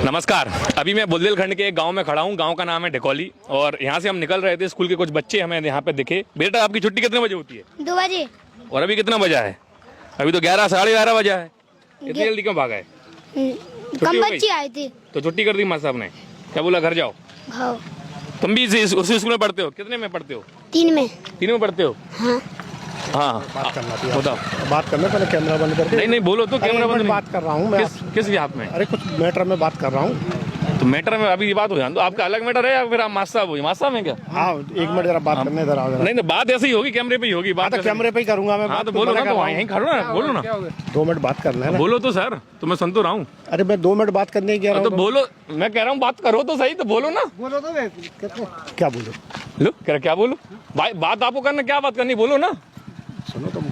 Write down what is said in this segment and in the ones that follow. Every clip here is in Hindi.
नमस्कार। अभी मैं बुंदेलखंड के एक गांव में खड़ा हूं। गांव का नाम है ढकोली और यहां से हम निकल रहे थे। स्कूल के कुछ बच्चे हमें यहां पे दिखे। बेटा, आपकी छुट्टी कितने बजे होती है? 2 बजे। और अभी कितना बजा है? अभी तो 11 साढ़े 11 बजा है। इतनी जल्दी क्यों भागा है? कम बच्चे आए थे तो छुट्टी कर दी माँ साहब ने? क्या बोला, घर जाओ? हाँ। तुम भी उसी स्कूल में पढ़ते हो? कितने में पढ़ते हो? 3 में। 3 में पढ़ते हो? हाँ। हाँ, बात करना थी। बताओ। बात करना, पहले कैमरा बंद करके। नहीं बोलो तो। कैमरा बंद। बात कर रहा हूँ मैं। किस बात में? अरे कुछ मैटर में बात कर रहा हूँ। तो मैटर में अभी ये बात हो जाए तो आपका अलग मैटर है या फिर आप मास्टर साहब हो? मास्टर साहब हैं क्या? हाँ, 1 मिनट जरा बात करने इधर आओ जरा। नहीं, बात ऐसे ही होगी, कैमरे पे ही होगी बात। तो कैमरे पे ही करूंगा मैं। हाँ तो बोलो ना, तो यहीं खड़ो ना, बोलो ना। 2 मिनट बात करना है ना। बोलो तो सर, तो मैं सुन तो रहा हूँ। अरे मैं 2 मिनट बात करने की कह रहा तो हूँ। बोलो, मैं कह रहा हूँ बात करो तो सही, तो बोलो ना। बोलो तो क्या बोलो? लो क्या बोलो भाई? बात आपको करना, क्या बात करनी, बोलो ना। सुनो, तुम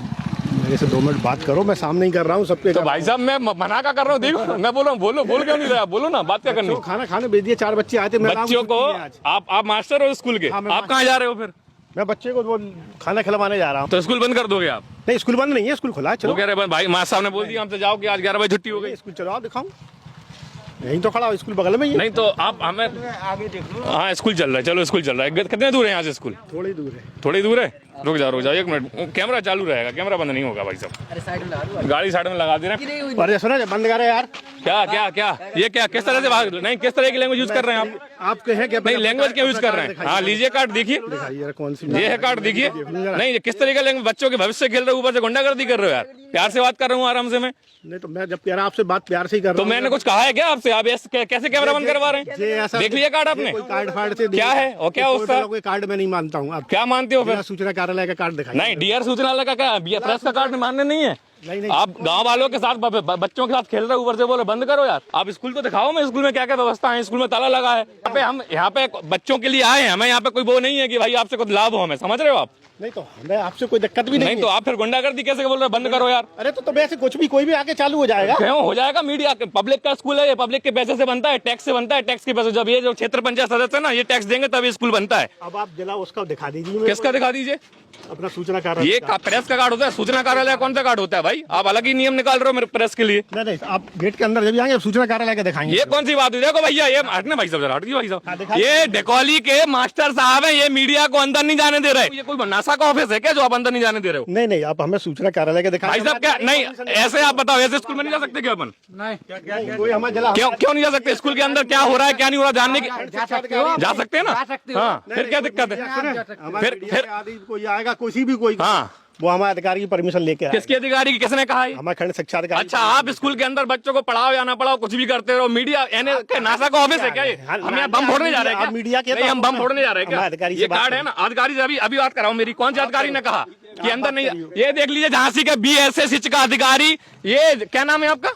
मेरे से 2 मिनट बात करो। मैं सामने ही कर रहा हूँ सबके। तो भाई साहब मैं मना का कर रहा हूँ, देखो मैं बोल रहा हूँ, बोल क्यों नहीं रहा? बोलो ना, बात क्या करनी? खाना खाने भेज दिए, 4 बच्चे आए थे। बच्चों को आप मास्टर हो स्कूल के? आप कहाँ जा रहे हो फिर? मैं बच्चे को वो खाना खिलवाने जा रहा हूँ। तो स्कूल बंद कर दोगे आप? नहीं, स्कूल बंद नहीं है, स्कूल खुला है। वो चलो। कह रहे भाई, मास्टर साहब ने बोल दिया हमसे जाओ कि आज 11 बजे छुट्टी हो गई। स्कूल चलो, आप दिखाऊं। यहीं तो खड़ा, स्कूल बगल में ही है। नहीं तो आप हमें आगे देख लो। हाँ, स्कूल चल रहा है। चलो स्कूल चल रहा है। कितने दूर है यहाँ से स्कूल? थोड़ी दूर है। थोड़ी दूर है। रुक जाओ 1 मिनट, कैमरा चालू रहेगा, कैमरा बंद नहीं होगा भाई साहब। गाड़ी साइड में लगा दे रहे हैं। अरे सुनो, बंद करें यार। क्या ये क्या, किस तरह से बात? नहीं, किस तरह की लैंग्वेज यूज कर रहे हैं आप कहें क्या? नहीं, लैंग्वेज क्यों यूज कर रहे हैं? हाँ, लीजिए कार्ड देखिए। कौन सी ये है कार्ड, देखिए। नहीं, किस तरह का लैंग्वेज? बच्चों के भविष्य खेल रहे हो, ऊपर से गुंडागर्दी कर रहे हो यार। प्यार से बात कर रहा हूँ, आराम से मैं। नहीं तो मैं जब प्यार आपसे बात प्यार से ही कर रहा तो हूँ। मैंने कुछ कहा है क्या आपसे? आप कैसे कैमरा बंद करवा रहे हैं? देख लिया कार्ड आपने? कार्ड फाड़ से क्या है और क्या उसका? कोई कार्ड मैं नहीं मानता हूँ। आप क्या मानते हो फिर? सूचना कार्यालय का कार्ड दिखाइए। नहीं, डीआर सूचनालय का क्या? प्रेस का कार्ड मानने नहीं है? नहीं। आप गांव वालों के साथ बच्चों के साथ खेल रहे हो, ऊपर से बोले बंद करो यार। आप स्कूल तो दिखाओ, मैं स्कूल में क्या क्या व्यवस्था है। स्कूल में ताला लगा है। हम यहाँ पे बच्चों के लिए आए हैं। हमें यहाँ पे कोई वो नहीं है कि भाई आपसे कुछ लाभ हो, हमें, समझ रहे हो आप? नहीं तो हमें आपसे कोई दिक्कत भी नहीं तो आप फिर गुंडागर्दी कैसे बोल रहे हो? बंद करो यार। अरे तो वैसे कुछ भी कोई भी आके चालू हो जाएगा। क्यों हो जाएगा? मीडिया पब्लिक का स्कूल है, ये पब्लिक के पैसे से बनता है, टैक्स से बनता है। टैक्स के पैसे जब ये जो क्षेत्र पंचायत सदस्य है ना, ये टैक्स देंगे तब ये स्कूल बनता है। अब आप जिला उसका दिखा दीजिए। किसका दिखा दीजिए? अपना सूचना कार्यालय। ये प्रेस का कार्ड होता है? सूचना कार्यालय कौन सा कार्ड होता है भाई? आप अलग ही नियम निकाल रहे हो मेरे प्रेस के लिए। नहीं, आप गेट के अंदर जब आएंगे सूचना कार्यालय के दिखाएंगे। ये कौन सी बात हुई? देखो भैया, ये हटने भाई साहब, हटिए भाई साहब। ये ढकोली के मास्टर साहब है, ये मीडिया को अंदर नहीं जाने दे रहे। ये कोई नासा का ऑफिस है क्या जो आप अंदर नहीं जाने दे रहे हो? नहीं, आप हमें सूचना कार्यालय के दिखाएंगे। भाई साहब क्या? नहीं, ऐसे आप बताओ, ऐसे स्कूल में नहीं जा सकते क्या अपन? नहीं, कोई हमारे जिला क्यों नहीं जा सकते? स्कूल के अंदर क्या हो रहा है क्या नहीं हो रहा जानने की? जा सकते हैं ना? हाँ, फिर क्या दिक्कत है? फिर कोई आएगा, किसी भी कोई, हाँ, वो हमारे अधिकारी की परमिशन लेके आए। किसके अधिकारी की? किसने कहा है? हमारे खंड शिक्षा अधिकारी। अच्छा, आप स्कूल के अंदर बच्चों को पढ़ाओ या ना पढ़ाओ, कुछ भी करते रहो। मीडिया नासा का ऑफिस है क्या ये? हम यहाँ बम फोड़ने जा रहे हैं क्या? मीडिया के? नहीं, हम बम फोड़ने जा रहे हैं क्या? अधिकारी ये कार्ड है ना, अधिकारी से अभी बात कराओ मेरी। कौन से अधिकारी ने कहा कि अंदर नहीं? ये देख लीजिए, झांसी के BSS का अधिकारी। ये क्या नाम है आपका?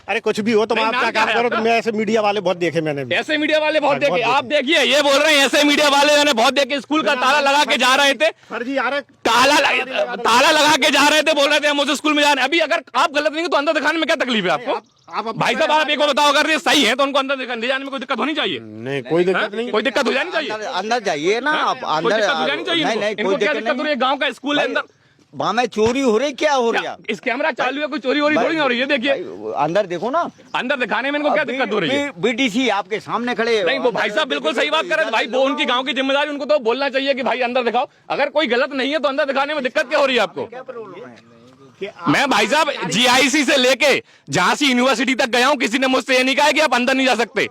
अरे कुछ भी हो, तुम आप क्या काम करो। मैं ऐसे मीडिया वाले बहुत देखे मैंने। ऐसे मीडिया वाले बहुत देखे? आप देखिए, ये बोल रहे हैं ऐसे मीडिया वाले मैंने बहुत देखे। स्कूल का ताला लगा के जा रहे थे। फर्जी आ रहा, ताला लगा के जा रहे थे, बोल रहे थे हम उस स्कूल में जा रहे हैं। अभी अगर आप गलत नहीं तो अंदर दिखाने में क्या तकलीफ है आपको? भाई साहब, आप एक बार बताओ, अगर ये सही है तो उनको अंदर ले जाने में कोई दिक्कत होनी चाहिए? नहीं, कोई दिक्कत नहीं। कोई दिक्कत हो जानी चाहिए? अंदर जाइए ना आप। कोई अंदर दिक्कत हो जानी चाहिए? इनको क्या दिक्कत हो रही है? गांव का स्कूल है, अंदर वहाँ में चोरी हो रही, क्या हो रही है? इस कैमरा चालू है, कोई चोरी हो रही हो रही है? देखिए अंदर देखो ना, अंदर दिखाने में इनको क्या दिक्कत हो रही है? BDC आपके सामने खड़े। नहीं, वो भाई साहब बिल्कुल सही बात कर रहे हैं। भाई वो उनकी गांव की जिम्मेदारी, उनको तो बोलना चाहिए कि भाई अंदर दिखाओ। अगर कोई गलत नहीं है तो अंदर दिखाने में दिक्कत क्या हो रही है आपको? मैं भाई साहब GIC से लेके झांसी यूनिवर्सिटी तक गया हूँ, किसी ने मुझसे ये नहीं कहा कि आप अंदर नहीं जा सकते।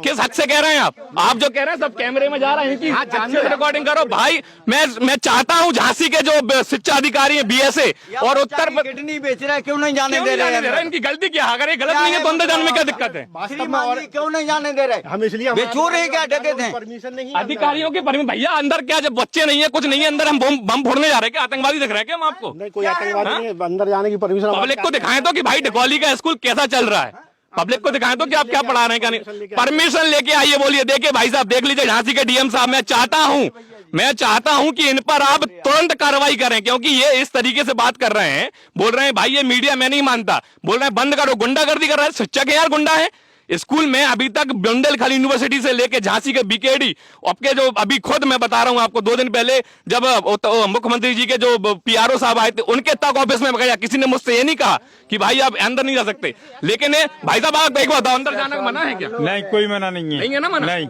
किस हद से कह रहे हैं आप जो कह रहे हैं सब कैमरे में जा रहा है। इनकी रिकॉर्डिंग करो भाई। मैं चाहता हूँ झांसी के जो शिक्षा अधिकारी है BSA और उत्तर किडनी बेच रहा है, क्यों नहीं जाने दे रहे हैं? इनकी गलती क्या? अगर ये गलत नहीं है तो अंदर जाने में क्या दिक्कत है? क्यों नहीं जाने दे रहे? हम इसलिए चोर है क्या? डकैत हैं? परमिशन नहीं। अधिकारियों के परमिशन? भैया अंदर क्या, जब बच्चे नहीं है, कुछ नहीं है अंदर, हम बम फोड़ने जा रहे हैं क्या? आतंकवादी दिख रहे हैं क्या हम आपको? नहीं, कोई आतंकवादी नहीं है। अंदर जाने की परमिशन पब्लिक को दिखाएं तो कि भाई ढकोली का स्कूल कैसा चल रहा है। पब्लिक को दिखाएं तो कि आप क्या पढ़ा रहे हैं क्या नहीं। परमिशन लेके आइए, बोलिए। देखिए भाई साहब, देख लीजिए झांसी के DM साहब, मैं चाहता हूं कि इन पर आप तुरंत कार्रवाई करें, क्योंकि ये इस तरीके से बात कर रहे हैं। बोल रहे हैं भाई ये मीडिया मैं नहीं मानता, बोल रहे हैं बंद करो, गुंडागर्दी कर रहे हैं। शिक्षक है यार, गुंडा है? स्कूल में अभी तक बुंदेलखंड यूनिवर्सिटी से लेके झांसी के बीकेडी, आपके जो अभी खुद मैं बता रहा हूं आपको, 2 दिन पहले जब मुख्यमंत्री जी के जो पीआरओ साहब आए थे उनके तक ऑफिस में गया, किसी ने मुझसे ये नहीं कहा कि भाई आप अंदर नहीं जा सकते। लेकिन भाई साहब आप एक बताओ, अंदर जाने का मना है क्या? नहीं, कोई मना नहीं है। नहीं है ना मना? नहीं।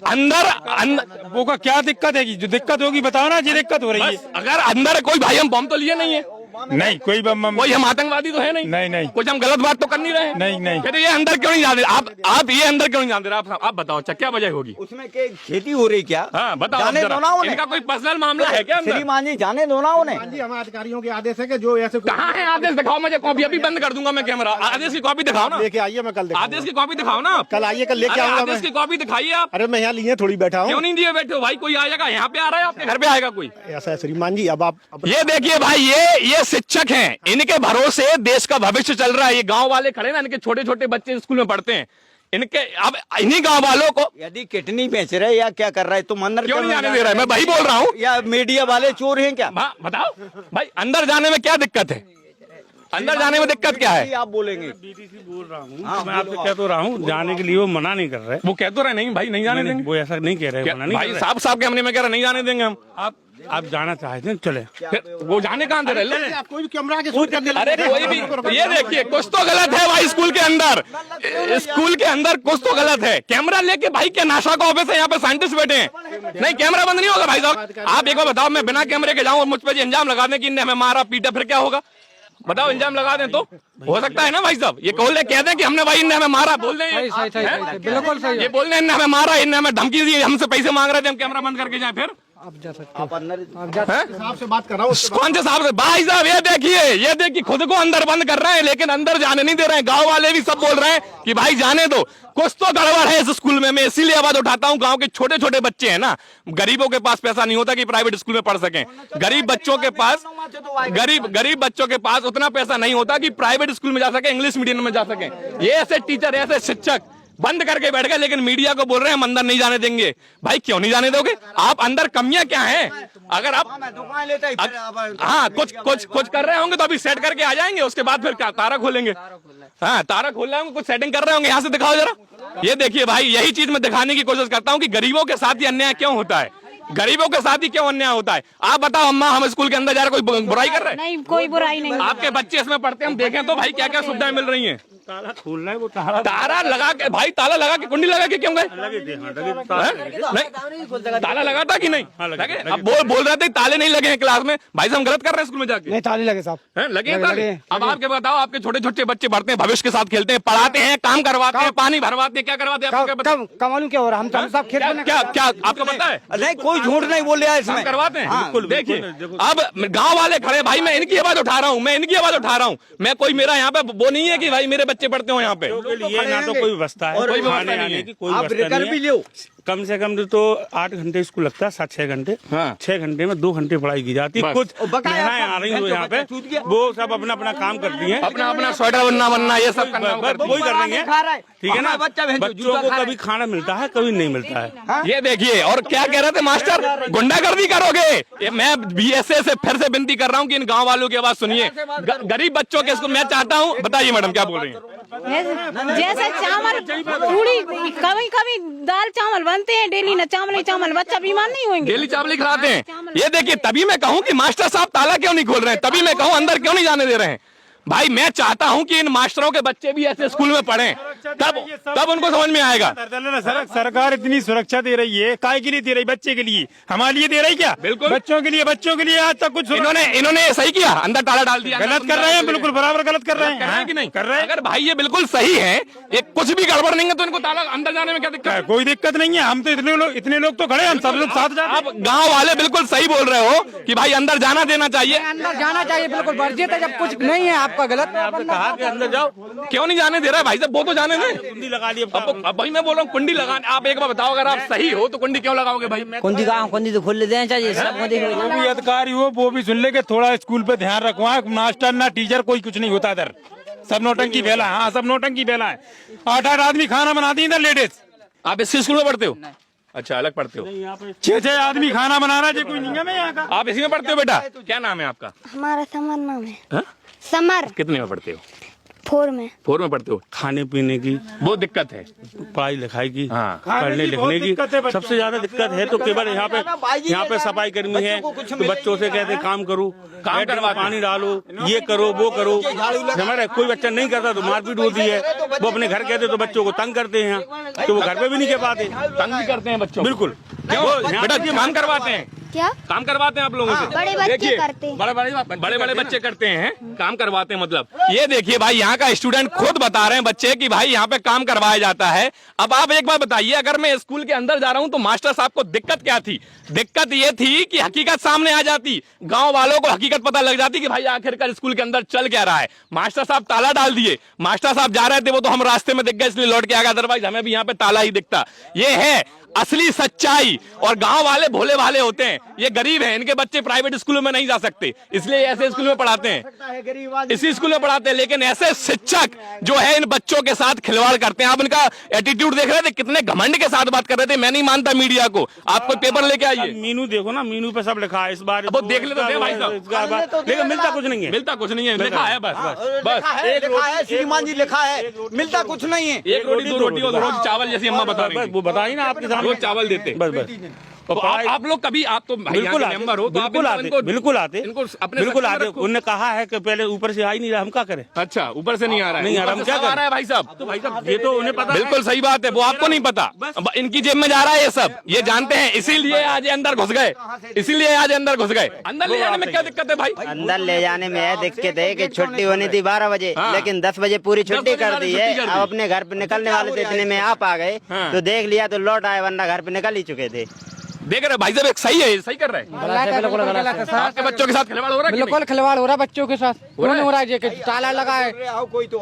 अंदर वो का क्या दिक्कत है? जो दिक्कत होगी बताओ ना, जी दिक्कत हो रही है। अगर अंदर कोई भाई, हम बम तो लिए नहीं है, नहीं कोई कोई हम आतंकवादी तो है नहीं, नहीं कुछ हम गलत बात तो कर नहीं रहे, नहीं। कहते ये अंदर क्यों नहीं जाते आप ये अंदर क्यों नहीं जाते? आप बताओ अच्छा क्या वजह होगी? उसमें खेती हो रही क्या? हाँ बताओ, जाने दो ना उन्हें। इनका कोई पर्सनल मामला है क्या? श्रीमान जी जाने दो ना उन्हें। जी हमारे अधिकारियों के आदेश है कि जो ऐसे कहाँ है आदेश? दिखाओ मुझे कॉपी, अभी बंद कर दूंगा मैं कैमरा। आदेश की कॉपी दिखाओ ना, लेके आइए, मैं कल देखूंगा। आदेश की कॉपी दिखाओ ना, कल आइए, कल लेके अरे आऊंगा आदेश मैं। की कॉपी दिखाइए आप। अरे मैं यहाँ लिए थोड़ी बैठा क्यों हूँ। नहीं दिए बैठे हो भाई? कोई आएगा यहाँ पे, आ रहा है आपके घर पे आएगा कोई? ऐसा है श्रीमान जी, अब आप ये देखिए भाई, ये शिक्षक हैं, इनके भरोसे देश का भविष्य चल रहा है। ये गांव वाले खड़े ना, इनके छोटे छोटे बच्चे स्कूल में पढ़ते हैं, इनके अब इन्हीं गांव वालों को यदि किडनी बेच रहे या क्या कर रहे, तुम अंदर क्यों नहीं जाने दे रहा है? मैं वही बोल रहा हूँ। या मीडिया वाले चोर हैं क्या? बताओ भाई, अंदर जाने में क्या दिक्कत है? अंदर जाने में दिक्कत क्या है? आप बोलेंगे। बीटीसी बोल रहा हूँ, मैं आपसे कह तो रहा हूँ, जाने के लिए वो मना नहीं कर रहे। वो कह तो रहे नहीं भाई, नहीं जाने देंगे। वो ऐसा नहीं कह रहे, मना नहीं भाई कर रहे। साहब के हमने में कह रहे नहीं जाने देंगे हम। आप जाना चाहते हैं चले, फिर वो जाने कहाँ दे रहे? आप कोई भी कैमरा के शूट करके अरे कोई भी, ये देखिए कुछ तो गलत है भाई स्कूल के अंदर, स्कूल के अंदर कुछ तो गलत है। कैमरा लेके भाई क्या नासा का ऑफिस है, यहाँ पे साइंटिस्ट बैठे हैं, नहीं कैमरा बंद नहीं होगा भाई साहब। आप एक बार बताओ, मैं बिना कैमरे के जाऊं और मुझ पर इल्जाम लगा दें कि इनने हमें मारा पीटा, फिर क्या होगा? बताओ, इल्जाम लगा दें तो हो सकता है ना भाई साहब? ये कह दें कि हमने भाई इनने हमें मारा, बोल दें बिल्कुल सही। ये बोल दें इनने हमें मारा, इनने हमें धमकी दी, हमसे पैसे मांग रहे थे, हम कैमरा बंद करके जाए, फिर आप अंदर साहब से बात कर रहा हूँ। कौन से साहब से? भाई साहब ये देखिए खुद को अंदर बंद कर रहे हैं, लेकिन अंदर जाने नहीं दे रहे हैं। गांव वाले भी सब बोल रहे हैं कि भाई जाने दो, कुछ तो गड़बड़ है इस स्कूल में। मैं इसीलिए आवाज उठाता हूं, गांव के छोटे छोटे बच्चे हैं ना, गरीबों के पास पैसा नहीं होता कि प्राइवेट स्कूल में पढ़ सकें। गरीब बच्चों के पास गरीब बच्चों के पास उतना पैसा नहीं होता कि प्राइवेट स्कूल में जा सके, इंग्लिश मीडियम में जा सके। ये ऐसे टीचर, ऐसे शिक्षक बंद करके बैठ गए, लेकिन मीडिया को बोल रहे हैं हम अंदर नहीं जाने देंगे। भाई क्यों नहीं जाने दोगे? आप अंदर कमियां क्या हैं? अगर आप दुकान लेते हाँ कुछ कर रहे होंगे तो अभी सेट करके आ जाएंगे, उसके बाद फिर क्या तारा खोलेंगे? हाँ तारा खोल रहे होंगे, कुछ सेटिंग कर रहे होंगे, यहाँ से दिखाओ जरा। ये देखिए भाई, यही चीज मैं दिखाने की कोशिश करता हूँ कि गरीबों के साथ ही अन्याय क्यों होता है, गरीबों के साथ ही क्यों अन्याय होता है। आप बताओ अम्मा, हम स्कूल के अंदर जा रहे कोई बुराई कर रहे हैं? नहीं, कोई बुराई नहीं। आपके बच्चे इसमें पढ़ते हैं, हम देखें तो भाई क्या क्या सुविधाएं मिल रही हैं। ताला खोल रहा है, वो ताला लगा के, भाई ताला लगा के, कुंडी लगा के क्यों गए? नहीं ताला लगा था कि नहीं लगे? अब बोल रहे थे ताले नहीं लगे हैं क्लास में। भाई साहब गलत कर रहे हैं स्कूल में जाके? नहीं, ताले लगे साहब, लगे ताले। अब आपके बताओ, आपके छोटे छोटे बच्चे पढ़ते हैं, भविष्य के साथ खेलते हैं, पढ़ाते हैं, काम करवाते हैं, पानी भरवाते हैं, क्या करवाते हैं? क्या मालूम क्या हो रहा है? हम सब खेत में क्या आपको पता है? नहीं, कोई झूठ नहीं बोल रहा है इसमें। करवाते हैं। देखिए अब गांव वाले खड़े, भाई मैं इनकी आवाज उठा रहा हूँ, मैं कोई मेरा यहाँ पे वो नहीं है कि भाई मेरे बच्चे पढ़ते हो यहाँ पे। के लिए ना तो कोई व्यवस्था है, कोई व्यवस्था खाने नहीं आने है। की कोई आप व्यवस्था रिकर नहीं भी है। लो। कम से कम तो 8 घंटे स्कूल लगता है, 7-6 घंटे। हाँ। 6 घंटे में 2 घंटे पढ़ाई की जाती है। कुछ बकाया महिलाएं आ रही हो यहाँ पे, वो सब अपना अपना काम करती हैं, अपना स्वेटर बनना ये सब करना वही कर रही हैं, ठीक है ना। बच्चा बच्चों को कभी खाना मिलता है, कभी नहीं मिलता है। ये देखिए, और क्या कह रहे थे मास्टर, गुंडागर्दी करोगे? ये मैं बीएसए से फिर से विनती कर रहा हूँ कि इन गांव वालों की आवाज सुनिए। गरीब बच्चों के स्कूल मैं चाहता हूँ, बताइए मैडम क्या बोल रही हैं? जैसे चावल पूरी, कभी कभी दाल चावल बनते हैं डेली, ना चावल ही चावल, बच्चा बीमार नहीं होंगे? डेली चावल ही खिलाते हैं। ये देखिए, तभी मैं कहूँ कि मास्टर साहब ताला क्यों नहीं खोल रहे हैं, तभी मैं कहूँ अंदर क्यों नहीं जाने दे रहे हैं। भाई मैं चाहता हूं कि इन मास्टरों के बच्चे भी ऐसे स्कूल में पढ़ें, तब उनको समझ में आएगा। सरकार इतनी सुरक्षा दे रही है, काय के लिए दे रही? बच्चे के लिए, हमारे लिए दे रही क्या? बिल्कुल बच्चों के लिए आज तक कुछ इन्होंने सही किया, अंदर ताला डाल दिया। गलत कर रहे हैं, बिल्कुल बराबर गलत कर रहे हैं कि नहीं कर रहे हैं। अगर भाई ये बिल्कुल सही है, ये कुछ भी गड़बड़ नहीं है, तो इनको ताला अंदर जाने में क्या दिक्कत है? कोई दिक्कत नहीं है। हम तो इतने लोग तो खड़े, हम सब लोग साथ जाते। आप गांव वाले बिल्कुल सही बोल रहे हो कि भाई अंदर जाना देना चाहिए, अंदर जाना चाहिए, बिल्कुल वर्जित है। जब कुछ नहीं है आपका गलत, अंदर जाओ, क्यों नहीं जाने दे रहा है भाई साहब? वो तो जाने दें, कुंडी लगा ली। अब भाई मैं बोल रहा हूँ कुंडी लगा। आप एक बार बताओ, अगर आप सही हो तो कुंडी क्यों लगाओगे भाई? कुंडी तो खोल देना चाहिए। जो भी अधिकारी हो वो भी सुन ले के थोड़ा स्कूल पे ध्यान रखवा। मास्टर ना टीचर कोई कुछ नहीं होता इधर, सब नौटंकी फैला। हाँ, सब नौटंकी फैला है। 8-8 आदमी खाना बनाती है इधर, लेडीज। आप इसी स्कूल में पढ़ते हो? अच्छा, अलग पढ़ते हो? 6-6 आदमी खाना बना रहा है, कोई नियम है यहाँ का? आप इसी में पढ़ते हो बेटा? क्या नाम है आपका? हमारा समर नाम है। समर। कितने में पढ़ते हो? 4 में। 4 में पढ़ते हो। खाने पीने की वो दिक्कत है, पढ़ाई लिखाई की, हाँ। पढ़ने लिखने की सबसे ज्यादा दिक्कत है। तो केवल यहाँ पे सफाई कर्मी है तो बच्चों से कहते काम करो, काम करवा, पानी डालो, ये करो वो करो। हमारा कोई बच्चा नहीं करता तो मारपीट होती है। वो अपने घर कहते तो बच्चों को तंग करते हैं, तो वो घर पे भी नहीं कह पाते, तंग भी करते हैं बच्चों। बिल्कुल। बेटा काम करवाते हैं, क्या काम करवाते हैं आप लोगों से? बड़े बच्चे देखिए, करते हैं। बड़े बच्चे करते हैं, काम करवाते हैं। मतलब ये देखिए भाई, यहाँ का स्टूडेंट खुद बता रहे हैं बच्चे कि भाई यहाँ पे काम करवाया जाता है। अब आप एक बार बताइए, अगर मैं स्कूल के अंदर जा रहा हूँ तो मास्टर साहब को दिक्कत क्या थी? दिक्कत ये थी कि हकीकत सामने आ जाती, गांव वालों को हकीकत पता लग जाती कि भाई आखिरकार स्कूल के अंदर चल क्या रहा है। मास्टर साहब ताला डाल दिए, मास्टर साहब जा रहे थे, वो तो हम रास्ते में दिख गए इसलिए लौट के आ गए, अदरवाइज हमें भी यहाँ पे ताला ही दिखता। ये है असली सच्चाई। और गांव वाले भोले भाले होते हैं, ये गरीब हैं, इनके बच्चे प्राइवेट स्कूलों में नहीं जा सकते, इसलिए ऐसे स्कूल में पढ़ाते हैं, इसी स्कूल में पढ़ाते हैं। लेकिन ऐसे शिक्षक जो है इन बच्चों के साथ खिलवाड़ करते हैं। आप इनका एटीट्यूड देख रहे थे, कितने घमंड के साथ बात कर रहे थे। मैं नहीं मानता मीडिया को, आप कोई पेपर लेके आइए। मीनू देखो ना, मीनू पे सब लिखा है इस बार, वो देख लेते थे भाई साहब, लेकिन मिलता कुछ नहीं है, मिलता कुछ नहीं है, लिखा है बस श्रीमान जी लिखा है, मिलता कुछ नहीं है। एक रोटी 2 रोटी और रोज चावल, जैसी अम्मा बता रही थी, वो बताई ना आपके सामने, रोज चावल देते। बस तो आप लोग कभी, आप तो बिल्कुल मेंबर हो, तो बिल्कुल आते, बिल्कुल आते, बिल्कुल आते। उन्होंने कहा है कि पहले ऊपर से आ ही नहीं रहा, हम क्या करें? अच्छा, ऊपर से नहीं आ रहा है, नहीं आ रहा, हम क्या आ रहा है भाई साहब? तो भाई साहब ये तो उन्हें पता, बिल्कुल सही बात है, वो आपको नहीं पता, इनकी जेब में जा रहा है ये सब, ये जानते हैं, इसीलिए आज ये अंदर घुस गए, इसीलिए आज अंदर घुस गए। अंदर ले जाने में क्या दिक्कत है भाई? अंदर ले जाने में यह दिक्कत है कि छुट्टी होनी थी 12 बजे, लेकिन 10 बजे पूरी छुट्टी कर दी है। अब अपने घर पे निकलने वाले थे, इतने में आप आ गए तो देख लिया तो लौट आए, वरना घर पे निकल ही चुके थे। देख रहे भाई साहब, एक सही है, सही कर रहे हैं। आपके बच्चों के साथ खिलवाड़ हो रहा है? बिल्कुल खिलवाड़ हो रहा है बच्चों के साथ, हो रहा है, ताला लगा है,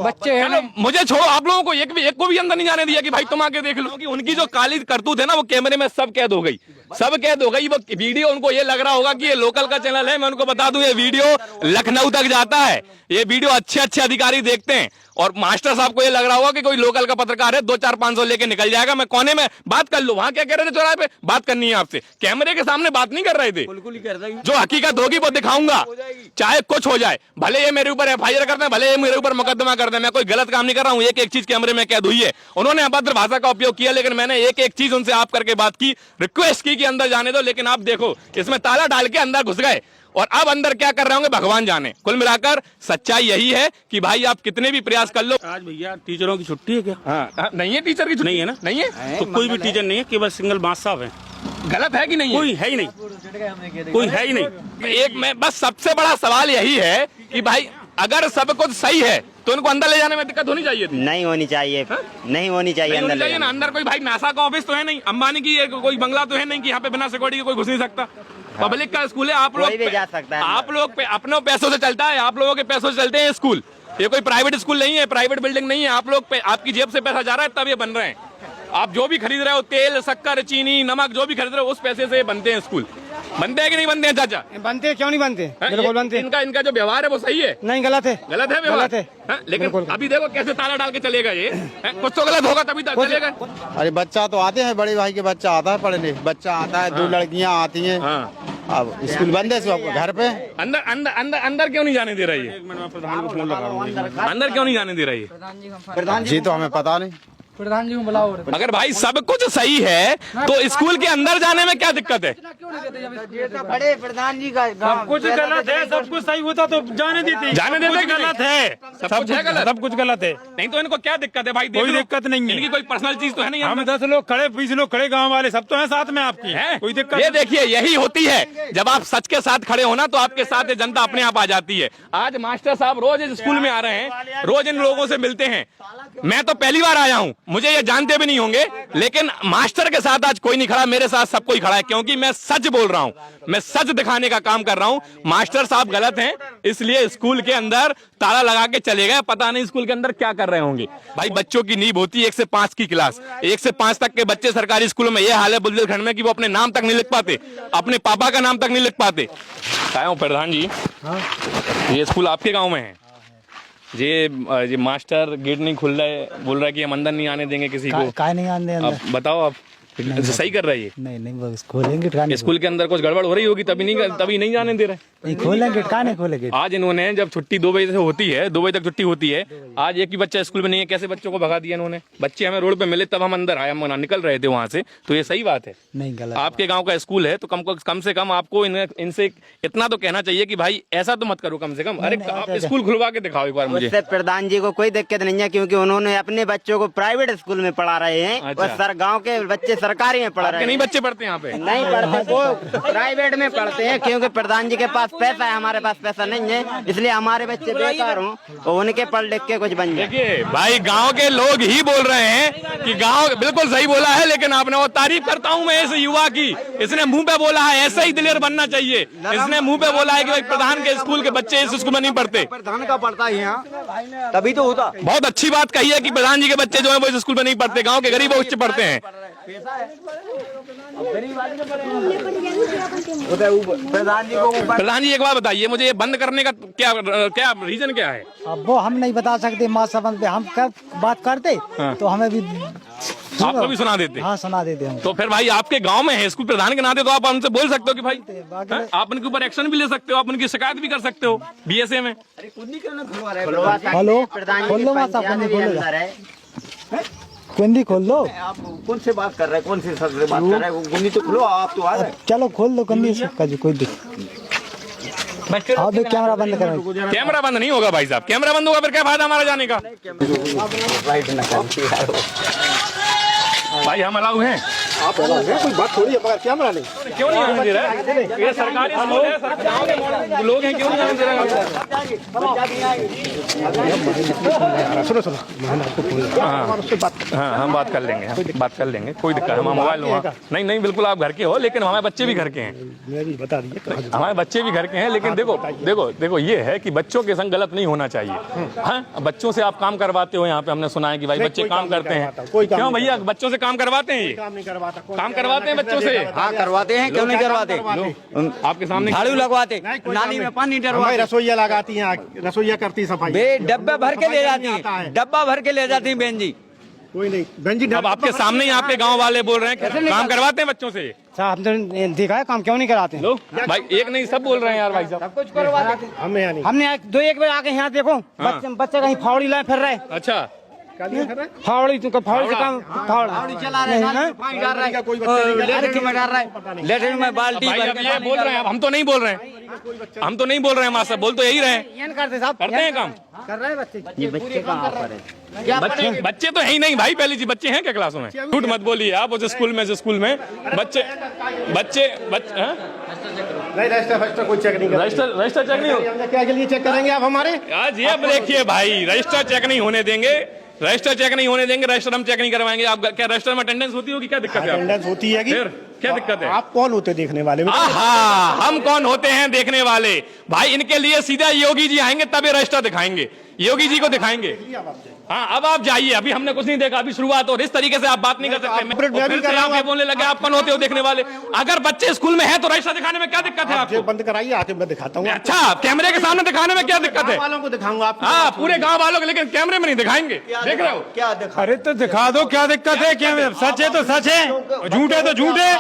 बच्चे हैं। मुझे छोड़ो, आप लोगों को एक को भी अंदर नहीं जाने दिया कि भाई तुम आके देख लो। कि उनकी जो काली करतूत है ना, वो कैमरे में सब कैद हो गई, सब कैद हो गई। वो वीडियो, उनको ये लग रहा होगा कि ये लोकल का चैनल है। मैं उनको बता दूं, ये वीडियो लखनऊ तक जाता है, ये वीडियो अच्छे अधिकारी देखते हैं। और मास्टर साहब को ये लग रहा होगा कि कोई लोकल का पत्रकार है, 200-400-500 लेके निकल जाएगा, मैं कोने में बात कर लूं। वहां क्या कह रहे थे चौराहे पे? बात करनी है आपसे, कैमरे के सामने बात नहीं कर रहे थे। जो हकीकत होगी वो दिखाऊंगा, चाहे कुछ हो जाए। भले ये मेरे ऊपर FIR करते हैं, भले ये मेरे ऊपर मुकदमा करते हैं, मैं कोई गलत काम नहीं कर रहा हूं। एक चीज कैमरे में कैद हुई है, उन्होंने अभद्र भाषा का उपयोग किया, लेकिन मैंने एक चीज उनसे आप करके बात की, रिक्वेस्ट की कि अंदर जाने दो। लेकिन आप देखो, इसमें ताला डाल के अंदर घुस गए, और अब अंदर क्या कर रहे होंगे भगवान जाने। कुल मिलाकर सच्चाई यही है कि भाई आप कितने भी प्रयास कर लो। आज भैया टीचरों की छुट्टी है क्या? हाँ, नहीं है टीचर की छुट्टी? नहीं है ना? नहीं है, तो कोई भी टीचर नहीं है, केवल सिंगल मास्टर साहब है। गलत है कि नहीं है? कोई है ही नहीं, कोई है ही नहीं। एक में बस सबसे बड़ा सवाल यही है कि भाई अगर सब कुछ सही है तो इनको अंदर ले जाने में दिक्कत होनी चाहिए थी? नहीं होनी चाहिए, नहीं होनी चाहिए अंदर ले ना। अंदर कोई भाई नासा का ऑफिस तो है नहीं, अंबानी की कोई बंगला तो है नहीं कि यहाँ पे बिना सिक्योरिटी के कोई घुस नहीं सकता। पब्लिक का स्कूल है, आप लोग भी जा सकता है, आप लोग पे अपने पैसों से चलता है, आप लोगों के पैसों से चलते हैं स्कूल। ये कोई प्राइवेट स्कूल नहीं है, प्राइवेट बिल्डिंग नहीं है। आप लोग पे, आपकी जेब से पैसा जा रहा है तब ये बन रहे हैं। आप जो भी खरीद रहे हो, तेल, शक्कर, चीनी, नमक, जो भी खरीद रहे हो, उस पैसे से बनते हैं स्कूल। बनते हैं कि नहीं बनते हैं चाचा? बनते हैं, क्यों नहीं बनते? बिल्कुल बनते। इनका जो व्यवहार है वो सही है? नहीं, गलत है, गलत है व्यवहार, गलत है। लेकिन अभी देखो कैसे ताला डाल के चलेगा ये, कुछ तो गलत होगा तभी चलेगा। अरे बच्चा तो आते हैं, बड़े भाई के बच्चा आता है पढ़ने, बच्चा आता है, 2 लड़कियां आती हैं। अब स्कूल बंद है, सब घर पे। अंदर अंदर अंदर अंदर क्यों नहीं जाने दे रही है? अंदर क्यों नहीं जाने दे रही है? जी तो हमें पता नहीं। प्रधान जी को बुलाओ। अगर भाई सब कुछ सही है तो स्कूल के अंदर जाने में क्या दिक्कत है? बड़े प्रधान जी का सब कुछ गलत है, सब कुछ सही होता तो जाने देते। जाने देते गलत है, सब कुछ है गलत, सब कुछ गलत है। नहीं तो इनको क्या दिक्कत है भाई? कोई दिक्कत नहीं है, इनकी कोई पर्सनल चीज तो है नहीं। हम 10 लोग खड़े, 20 लोग खड़े, गांव वाले सब तो हैं साथ में आपकी, है कोई दिक्कत? ये देखिए, यही होती है जब आप सच के साथ खड़े हो ना, तो आपके साथ जनता अपने आप आ जाती है। आज मास्टर साहब रोज इस स्कूल में आ रहे हैं, रोज इन लोगों से मिलते हैं। मैं तो पहली बार आया हूँ, मुझे ये जानते नहीं होंगे, लेकिन मास्टर के साथ आज कोई नहीं खड़ा, मेरे साथ सब कोई खड़ा है, क्योंकि मैं सच बोल रहा हूं, मैं सच दिखाने का काम कर रहा हूं। मास्टर साहब गलत हैं, इसलिए स्कूल के अंदर ताला लगा के चले गए। पता नहीं स्कूल के अंदर क्या कर रहे होंगे। भाई बच्चों की नींव होती है 1 से 5 की क्लास, 1 से 5 तक के बच्चे सरकारी स्कूलों में यह हाल है बुंदेलखंड में कि वो अपने नाम तक नहीं लिख पाते, अपने पापा का नाम तक नहीं लिख पाते। क्या प्रधान जी, ये स्कूल आपके गाँव में है? ये मास्टर गेट नहीं खुल रहा है, बोल रहा है कि हम अंदर नहीं आने देंगे किसी को। नहीं आने देंगे? अब बताओ आप सही कर रहा है ये? नहीं वो खोलेंगे ठिकाने, स्कूल के अंदर कुछ गड़बड़ हो रही होगी तभी नहीं जाने दे रहे। नहीं खोलेंगे ठिकाने खोलेंगे। आज इन्होंने जब छुट्टी 2 बजे से होती है, 2 बजे तक छुट्टी होती है, आज एक भी बच्चा स्कूल में नहीं है, कैसे बच्चों को भगा दिया इन्होंने? बच्चे हमें रोड पे मिले तब हम अंदर आए, हम निकल रहे थे वहां से, तो ये सही बात है? नहीं गलत। आपके गांव का स्कूल है तो कम से कम आपको इनसे इतना तो कहना चाहिए कि भाई ऐसा तो मत करो कम से कम। अरे आप स्कूल खुलवा के दिखाओ एक बार मुझे। उससे प्रधान जी को कोई दिक्कत नहीं है, क्योंकि उन्होंने अपने बच्चों को प्राइवेट स्कूल में पढ़ा रहे हैं। अच्छा। और सर गाँव के बच्चे सरकारी में पढ़ रहे हैं। नहीं बच्चे पढ़ते यहाँ पे? नहीं पढ़ते, वो प्राइवेट में पढ़ते हैं, क्योंकि प्रधान जी के पास पैसा है, हमारे पास पैसा नहीं है, इसलिए हमारे बच्चे बेकार हों और उनके पढ़ लिख के कुछ बन जाए। देखिए भाई गांव के लोग ही बोल रहे हैं कि गांव बिल्कुल सही बोला है, लेकिन आपने वो तारीफ करता हूं मैं इस युवा की, इसने मुंह पे बोला है ऐसा ही दिलेर बनना चाहिए। इसने मुंह पे बोला है कि भाई प्रधान के स्कूल के बच्चे इस स्कूल में नहीं पढ़ते। प्रधान का पढ़ता है यहाँ, तभी तो होता। बहुत अच्छी बात कही है कि प्रधान जी के बच्चे जो है वो इस स्कूल में नहीं पढ़ते, गाँव के गरीब उच्च पढ़ते हैं। प्रधान जी एक बात बताइए मुझे, ये बंद करने का क्या रीजन क्या है? अब वो हम नहीं बता सकते, माँ संबंध पे हम कब बात करते तो हमें भी आपको भी सुना देते? हाँ सुना देते हम। तो फिर भाई आपके गांव में है स्कूल प्रधान के नाते तो आप उनसे बोल सकते हो कि भाई आप उनके ऊपर एक्शन भी ले सकते हो, आप उनकी शिकायत भी कर सकते हो बीएसए में। हेलो खोलो माँ साहब, कुंडी खोल लो। आप कौन से बात कर रहे हैं, कौन से सर से बात कर रहे हैं? गुंडी तो खुलो, आप तो आ रहे हैं। चलो खोल दो कुंडी, कोई दिक्कत। आप भी कैमरा बंद करें। कैमरा बंद नहीं होगा भाई साहब, कैमरा बंद होगा फिर क्या फायदा हमारा जाने का? भाई हम अलाउ हैं, आप कोई बात थोड़ी है, मगर कैमरा नहीं। क्यों नहीं आने दे रहा है? ये सरकारी स्कूल है, गाँव के लोग हैं, क्यों नहीं आने दे रहा है? सुनो मैंने आपको हाँ हम बात कर लेंगे, कोई दिक्कत है। हमारा मोबाइल वहाँ नहीं बिल्कुल आप घर के हो, लेकिन हमारे बच्चे भी घर के हैं। मैं भी बता दीजिए, हमारे बच्चे भी घर के हैं, लेकिन देखो ये है कि बच्चों के संग गलत नहीं होना चाहिए। हाँ बच्चों से आप काम करवाते हो, यहाँ पे हमने सुना है कि भाई बच्चे काम करते हैं। क्यों भैया बच्चों से काम करवाते हैं? ये काम करवाते हैं बच्चों से? हाँ करवाते हैं, क्यों नहीं करवाते? आपके सामने झाड़ू लगवाते, नाली में पानी डरवाते, रसोईया लगाती हैं, रसोईया करती सफाई, डब्बा भर के ले जाती है, डब्बा भर के ले जाती है बहन जी। कोई नहीं बहन जी। अब आपके सामने ही आपके गांव वाले बोल रहे हैं कि काम करवाते हैं बच्चों से। हमने देखा है, काम क्यों नहीं कराते? लो भाई एक नहीं सब बोल रहे हैं यार भाई साहब। कुछ करवाते हमने 2-1 बजे आके यहाँ देखो बच्चे कहीं फावड़ी लाए फिर रहे। अच्छा फावड़ी तो फावड़ी से काम, फावड़ी चला रहे हैं, पानी डाल रहा है, लेटरिन में डाल रहा है, लेटरिन में बाल्टी भाई अब ये बोल रहे हैं, हम तो नहीं बोल रहे हैं, मास्टर बोल तो यही रहे हैं। करते हैं काम, कर रहे हैं बच्चे। ये बच्चे कहाँ पर है? बच्चे तो है ही नहीं भाई, पहली चीज बच्चे हैं क्या क्लासों में? झूठ मत बोलिए आप, उस स्कूल में बच्चे नहीं रजिस्टर कोई चेक नहीं रजिस्टर चेक नहीं हो क्या के लिए चेक करेंगे आप हमारे? आज ये अब देखिए भाई, रजिस्टर चेक नहीं होने देंगे, रजिस्टर हम चेक नहीं करवाएंगे। आप क्या रजिस्टर में अटेंडेंस होती होगी? क्या दिक्कत है? अटेंडेंस होती है, फिर क्या दिक्कत है? आप कौन होते देखने वाले? हम कौन होते हैं देखने वाले? भाई इनके लिए सीधा योगी जी आएंगे तभी रजिस्टर दिखाएंगे, योगी जी को दिखाएंगे। हाँ अब आप जाइए, अभी हमने कुछ नहीं देखा, अभी शुरुआत हो, इस तरीके से आप बात नहीं कर सकते। बोलने लगे आप कौन होते हो देखने वाले? अगर बच्चे स्कूल में है तो रजिस्टर दिखाने में क्या दिक्कत है आपको? बंद कराइए, आके मैं दिखाता हूँ। अच्छा कैमरे के सामने दिखाने में क्या दिक्कत है? वालों को दिखाऊंगा आप। हाँ पूरे गांव वालों को, लेकिन कैमरे में नहीं दिखाएंगे। देख रहे हो क्या दिखा? अरे तो दिखा दो, क्या दिक्कत है? क्या सच है तो सच है, झूठ है तो झूठ है,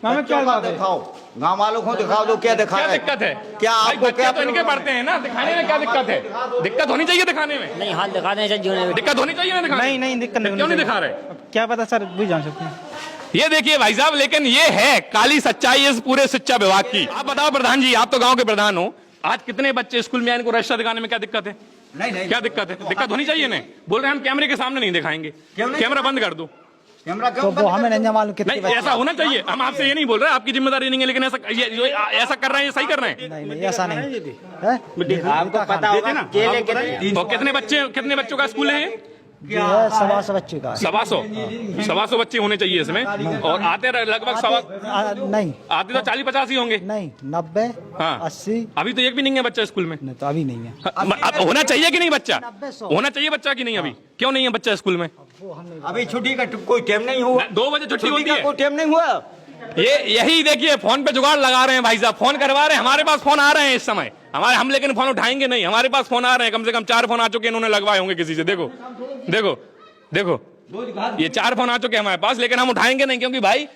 हमें क्या बात है? दिखाओ, गाँव वालों को दिखा दो, क्या दिखा? क्या दिक्कत है? क्या भाई आपको बच्चे तो इनके पढ़ते हैं ना, दिखाने में क्या दिक्कत है? दिक्कत होनी चाहिए दिखाने में। नहीं हाथ दिखाने चाहिए, दिक्कत होनी चाहिए ना दिखाने? नहीं दिक्कत नहीं। क्यों नहीं दिखा रहे? क्या पता सर, भी जान सकते हैं। ये देखिए भाई साहब, लेकिन ये है काली सच्चाई इस पूरे शिक्षा विभाग की। आप बताओ प्रधान जी, आप तो गांव के प्रधान हो, आज कितने बच्चे स्कूल में आए, इनको रजिस्टर दिखाने में क्या दिक्कत है? नहीं क्या दिक्कत है? दिक्कत होनी चाहिए ना। बोल रहे हैं हम कैमरे के सामने नहीं दिखाएंगे, कैमरा बंद कर दो। कैमरा तो वो हमें नहीं मालूम कितने नहीं ऐसा होना चाहिए, हम आपसे ये नहीं बोल रहे, आपकी जिम्मेदारी नहीं है, लेकिन ऐसा कर रहे हैं, ये सही कर रहे हैं। नहीं ऐसा नहीं। आपको पता होगा ना तो कितने बच्चों का स्कूल है? ये 125 बच्चे का। 125 बच्चे होने चाहिए इसमें, और आते लगभग नहीं आते तो 40-50 ही होंगे। नहीं 90 हाँ 80। अभी तो एक भी नहीं है बच्चा स्कूल में। नहीं तो अभी नहीं है। अब होना चाहिए कि नहीं बच्चा? होना चाहिए बच्चा कि नहीं? अभी क्यों नहीं है बच्चा स्कूल में? अभी छुट्टी का कोई टाइम नहीं हुआ, 2 बजे छुट्टी होती है, कोई टाइम नहीं हुआ। यही देखिए फोन पे जुगाड़ लगा रहे हैं भाई साहब, फोन करवा रहे हैं। हमारे पास फोन आ रहे हैं इस समय, हम लेकिन फोन उठाएंगे नहीं। हमारे पास फोन आ रहे हैं, कम से कम 4 फोन आ चुके हैं, इन्होंने लगवाए होंगे किसी से। देखो ये 4 फोन आ चुके हैं हमारे पास, लेकिन हम उठाएंगे नहीं, क्योंकि भाई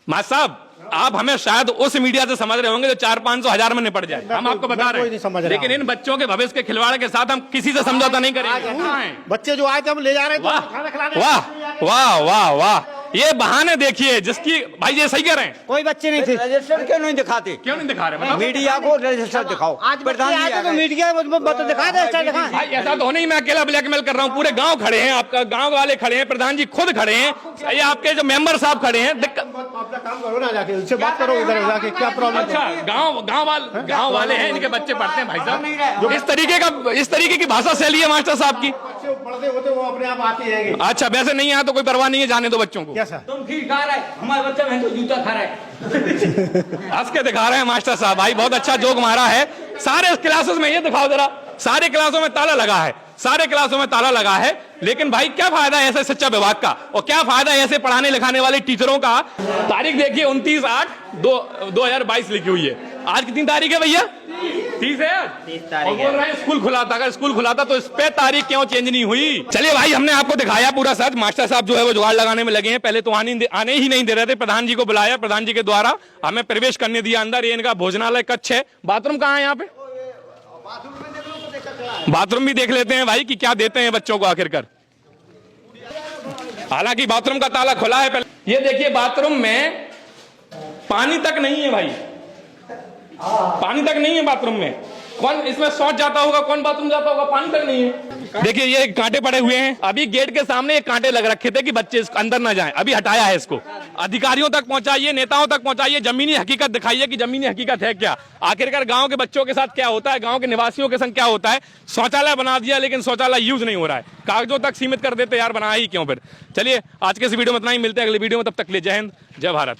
मास्टर साहब आप हमें शायद उस मीडिया से समझ रहे होंगे जो 400-500 हजार में निपट जाए, हम आपको बता रहे हैं, लेकिन इन बच्चों के भविष्य के खिलवाड़ के साथ हम किसी से समझौता नहीं करेंगे। बच्चे जो आए थे हम ले जा रहे थे, वाह वाह वाह वाह, ये बहाने देखिए जिसकी, भाई ये सही कह रहे हैं, कोई बच्चे नहीं थे। रजिस्टर क्यों नहीं दिखाते? क्यों नहीं दिखा रहे? मीडिया को रजिस्टर दिखाओ। आज प्रधान जी आए तो मीडिया दिखा दे। भाई ऐसा तो नहीं मैं अकेला ब्लैकमेल कर रहा हूँ, पूरे गांव खड़े हैं, आपका गांव वाले खड़े हैं, प्रधान जी खुद खड़े हैं, ये आपके जो मेंबर साहब खड़े हैं। अपना काम करो ना, जाके उनसे बात करो, इधर जाके क्या प्रॉब्लम। अच्छा गांव वाले हैं, इनके बच्चे पढ़ते हैं भाई साहब, इस तरीके की भाषा शैली है मास्टर साहब की। पढ़ते होते वो अपने आप आते हैं। अच्छा वैसे नहीं आया तो कोई परवाह नहीं है, जाने दो बच्चों को। कैसा तुम खीर खा रहे, हमारे बच्चा में तो जूता खा रहा है। हंस के दिखा रहे हैं मास्टर साहब, भाई बहुत अच्छा जोक मारा है। सारे क्लासेस में ये दिखाओ जरा, सारे क्लासों में ताला लगा है, सारे क्लासों में ताला लगा है, लेकिन भाई क्या फायदा है ऐसे सच्चा विभाग का, और क्या फायदा है ऐसे पढ़ाने लिखाने वाले टीचरों का। तारीख देखिए 29/8/2022 लिखी हुई है। आज कितनी तारीख है भैया? 30 है आज। 30 और तारीख बोल रहे हैं स्कूल खुला था, अगर स्कूल खुला था तो इस पे तारीख क्यों चेंज नहीं हुई? चलिए भाई हमने आपको दिखाया पूरा सच। मास्टर साहब जो है वो जुगाड़ लगाने में लगे हैं, पहले तो आने ही नहीं दे रहे थे, प्रधान जी को बुलाया, प्रधान जी के द्वारा हमें प्रवेश करने दिया अंदर। ये इनका भोजनालय कक्ष है। बाथरूम कहाँ है यहाँ पे? बाथरूम भी देख लेते हैं भाई कि क्या देते हैं बच्चों को आखिरकार। हालांकि बाथरूम का ताला खुला है। पहले ये देखिए बाथरूम में पानी तक नहीं है भाई, पानी तक नहीं है बाथरूम में। कौन इसमें शौच जाता होगा, कौन बाथरूम जाता होगा, पानी तक नहीं है। देखिए ये कांटे पड़े हुए हैं, अभी गेट के सामने ये कांटे लग रखे थे कि बच्चे अंदर ना जाएं, अभी हटाया है इसको। अधिकारियों तक पहुंचाइए, नेताओं तक पहुंचाइए, जमीनी हकीकत दिखाइए कि जमीनी हकीकत है क्या, आखिरकार गांव के बच्चों के साथ क्या होता है, गांव के निवासियों के संग क्या होता है। शौचालय बना दिया लेकिन शौचालय यूज नहीं हो रहा है, कागजों तक सीमित कर देते यार, बनाया ही क्यों फिर। चलिए आज के इस वीडियो में इतना ही, मिलते हैं अगले वीडियो में, तब तक के लिए जय हिंद जय भारत।